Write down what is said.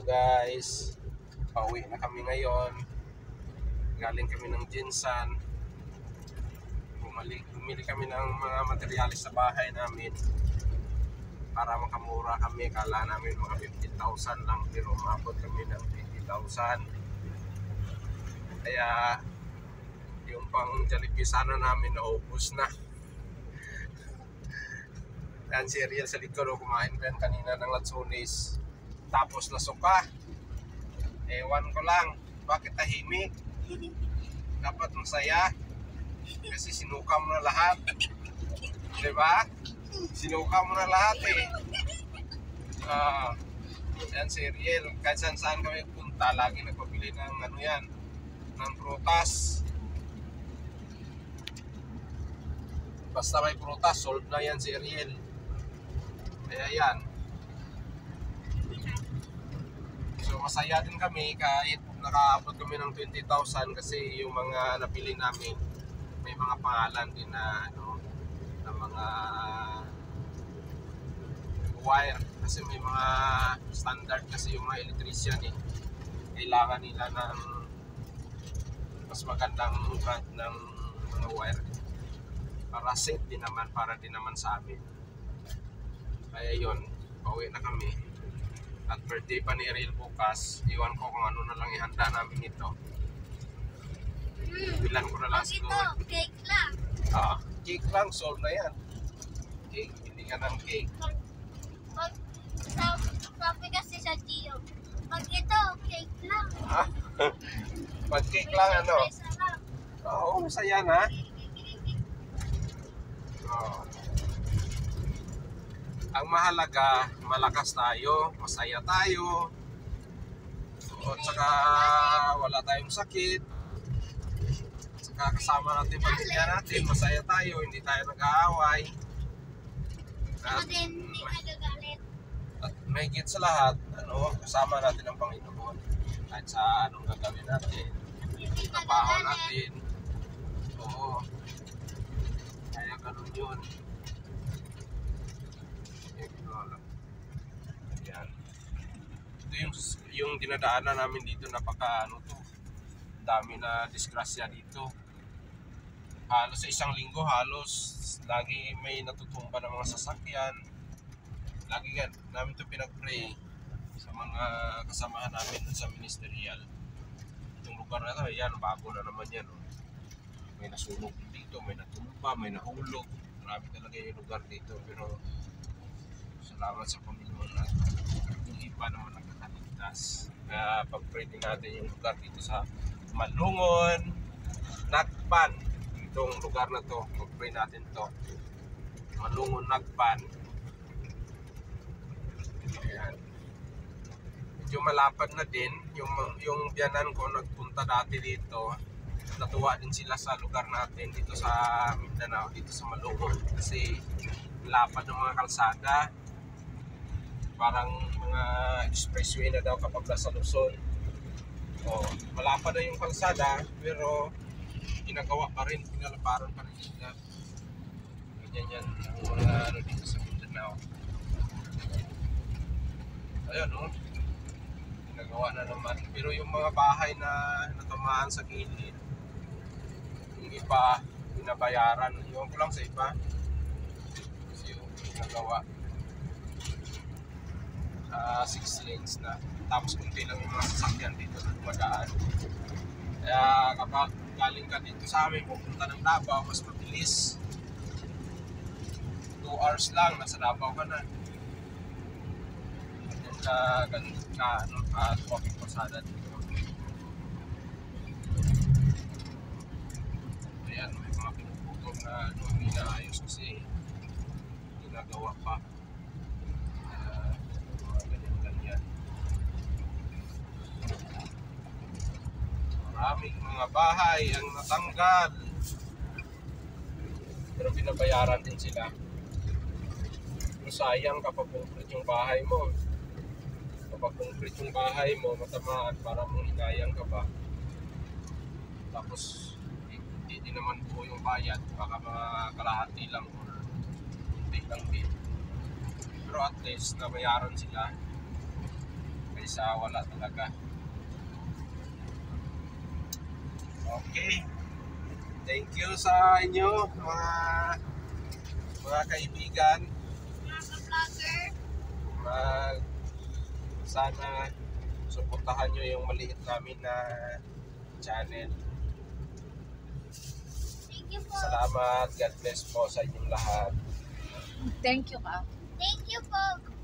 guys, pauwi na kami ngayon. Galing kami ng Jinsan. Bumili kami ng mga materyales sa bahay namin para makamura kami. Kala namin mga 15,000 lang, pero umabot kami ng 20,000. Kaya yung pang Jollibee sana namin naubos na. Yan si Ariel sa likod, kumain pa yan kanina ng Latsones. Tapos nasuka. Ewan ko lang, bakit tahimik? Dapat masaya. Kasi sinuka mo na lahat. Diba? Sinuka mo na lahat eh. Yan si Ariel, kahit saan kami punta, lagi nagpabili ng ano yan, ng prutas. Basta may prutas, sold na yan si Ariel. Kaya yan. So masaya din kami kahit nakaabot kami ng 20,000 kasi yung mga napili namin may mga pangalan din na ano, na mga wire, kasi may mga standard kasi yung mga electrician eh. Kailangan nila ng mas magandang brand ng mga wire para safe din naman, para din naman sa amin. Kaya yun, pauwi na kami. At birthday pa ni Ariel bukas. Iwan ko kung ano na lang ihanda namin ito. Bilan ko na lang siguro. Ito, cake lang. Cake lang, sold na yan. Cake, hindi ka ng cake. Sabi kasi sa Gio, pag ito, cake lang. Pag cake lang ano? Surprise lang. Oo, masaya na. Ang mahalaga, malakas tayo, masaya tayo, at saka wala tayong sakit, at saka kasama natin pamilya natin, masaya tayo, hindi tayo nag-aaway. Ako din, hindi nagagalit. At mahigit sa lahat, ano, kasama natin ang Panginoon. Kahit sa anong gagawin natin, Hindi trabaho nagagalit. natin. Oo. Kaya ganun yun. Yan. Ito yung dinadaanan namin dito, napaka ano to, dami na disgrasya dito. Halos sa isang linggo, halos lagi may natutumba ng mga sasakyan. Lagi namin ito pinag-pray sa mga kasamahan namin sa ministerial. Itong lugar na ito, yan, bago na naman yan. Oh. May nasunog dito, may natumba, may nahulog. Marami talaga yung lugar dito, pero salamat sa Panginoon at yung iba naman nakakaligtas. Kaya pag-pray din natin yung lugar dito sa Malungon, Nagban. Itong lugar na to, pag-pray natin to. Malungon, Nagban. Ayan. Medyo malapad na din. Yung biyanan ko nagpunta dati dito. Natuwa din sila sa lugar natin dito sa Mindanao, dito sa Malungon. Kasi lapad ng mga kalsada. Parang mga expressway na daw kapag nasa Luzon. Malapad na yung kalsada, pero ginagawa pa rin, pinalaparan pa rin sila. Ganyan yan ang mga ano dito sa Mindanao. Ayun, no? Ginagawa na naman. Pero yung mga bahay na natamaan sa gilid, yung iba, binabayaran. Iwan ko lang sa iba. Kasi yung ginagawa. 6 lanes na. Tapos kunti lang yung mga sasakyan dito na dumadaan. Kaya kapag galing ka dito sa amin, pupunta ng Davao, mas mabilis. 2 hours lang, nasa Davao ka na. Ganun ka, walking pasada dito. Ayan, may mga pinuputol na inaayos kasi ginagawa pa. Ganyan. Maraming mga bahay ang natanggal, pero binabayaran din sila. Pero sayang kapag concrete yung bahay mo. Kapag concrete yung bahay mo, matamaan, para mong hinayang ka ba. Tapos hindi naman buo yung bayad, baka mga kalahati lang or kunti lang din. Pero at least nabayaran sila. Isa wala talaga. Okay. Thank you sa inyo mga kaibigan. Mga vlogger. Sana suportahan nyo yung maliit namin na channel. Thank you po. Salamat. God bless po sa inyong lahat. Thank you ka. Thank you po.